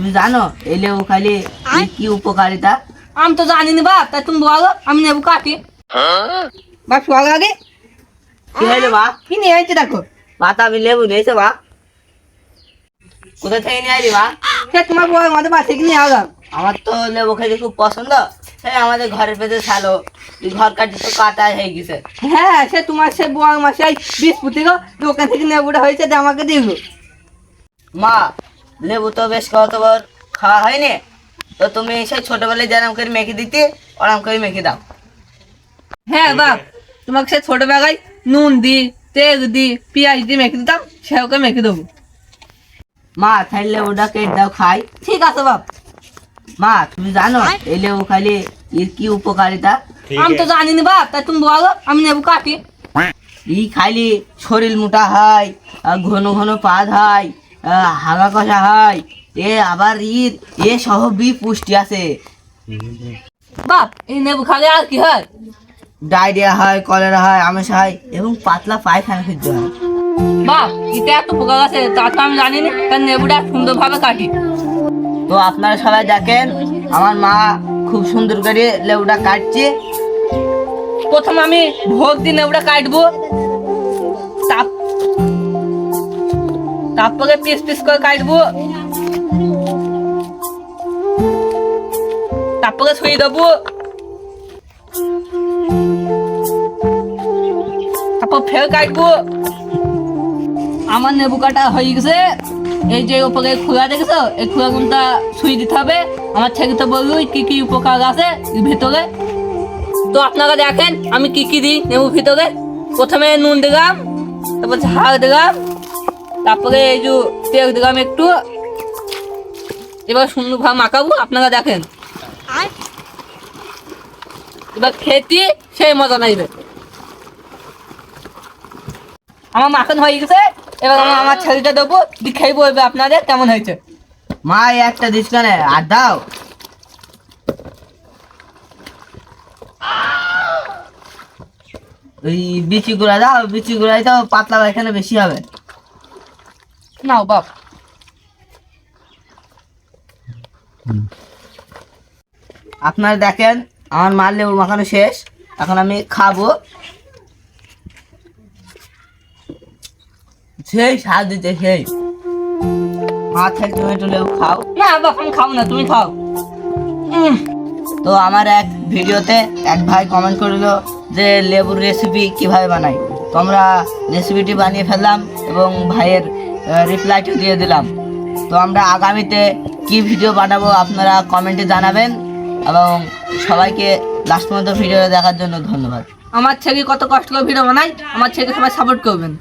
তুমি জানো এই লেবু খাইলে কি উপকারিতা? আমি তো জানি না বাপ, তাই তুমি বলো, আমি নেবো কাটি। বাপ শোয়া আগে কি হইলো বা? কি নিয়ে আইছে দেখো। বা তা আমি লেবু নিয়েছে বা, কোথা থেকে নিয়ে আইলি বা? সে তোমার বউ আমাদের বাসে কি নিয়ে আগাম। আমার তো লেবু খেতে খুব পছন্দ। সেই আমাদের ঘরের পেছনে ছালো, ঘর কাটি তো কাটা হয়ে গেছে। হ্যাঁ, সে তোমার সে বউ মাসে বিশ পুঁতি গো দোকান থেকে নেবুটা হয়েছে, আমাকে দিল। মা, লেবু তো বেশ কতবার খাওয়া হয়নি, তো তুমি সেই ছোটবেলায় যেরকম করে মেখে দিতে ওরকম করে মেখে দাও। হ্যাঁ বাপ, তোমাকে সে ছোটবেলায় নুন দি, তেল দি, পেঁয়াজ দিয়ে মেখে দিতাম, সেওকে মেখে দেবো। মা, তাই লেবুটা কেটে দাও খাই। ঠিক আছে বাপ। মা, তুমি জানো এই লেবু খাইলে এর কি উপকারিতা? আমি তো জানি না বাপ, তাই তুমি বলো, আমি নেবো কাটি। ই খাইলে শরীর মোটা হয়, ঘন ঘন পাদ হয়, হাগা কষা হয়, এ আবার এ সহ বি পুষ্টি আছে। বাপ, এই নেবু খালে আর কি হয়? ডায়রিয়া হয়, কলেরা হয়, আমিষ হয় এবং পাতলা পায়খানা শুদ্ধ হয়। বাপ, এটা এত উপকার আছে তা তো আমি জানি না, তার নেবুটা সুন্দরভাবে কাটি। তো আপনারা সবাই দেখেন, আমার মা খুব সুন্দর করে লেবুটা কাটছে। প্রথম আমি ভোগ দিয়ে নেবুটা কাটবো, তারপরে পিস পিস করে কাটবো, তারপরে ছুঁয়ে দেবো, তারপর ফের কাটবো। আমার নেবু কাটা হয়ে গেছে। এই যে উপরে খোলা দেখেছো, এই খোলা গুনটা ছুঁয়ে দিতে হবে। আমার ছেলেকে বলবো কি কি উপকার আছে এর ভেতরে। তো আপনারা দেখেন আমি কি কি দিই নেবুর ভিতরে। প্রথমে নুন দিলাম, তারপর ঝাল দিলাম, তারপরে এই যে তেল দিলাম একটু। এবার সুন্দরভাবে মাখাবো, আপনারা দেখেন। এবার খেতে সেই মজা নাইবে। আমার মাখন হয়ে গেছে, এবার আমি আমার ছেলেটা দেবো, খেয়ে বলবে আপনাদের কেমন হয়েছে। মা, এই একটা দিস কেন, আর দাও। ওই বিচি গুঁড়া দাও, বিচি গুঁড়াই তো পাতলা পায়খানা বেশি হবে। নাও বাপ। আপনারা দেখেন আমার মার লেবু মাখানো শেষ, এখন আমি খাবো। সেই স্বাদ দিতে সেই। মা, থেকে তুমি একটু লেবু খাও। না বাপ, আমি খাও না, তুমি খাও। তো আমার এক ভিডিওতে এক ভাই কমেন্ট করলো যে লেবুর রেসিপি কিভাবে বানাই। তো আমরা রেসিপিটি বানিয়ে ফেললাম এবং ভাইয়ের রিপ্লাইটা দিয়ে দিলাম। তো আমরা আগামীতে কি ভিডিও বানাবো আপনারা কমেন্টে জানাবেন এবং সবাইকে লাস্ট পর্যন্ত ভিডিও দেখার জন্য ধন্যবাদ। আমার ছেলে কত কষ্ট করে ভিডিও বানাই, আমার ছেলেকে সবাই সাপোর্ট করবেন।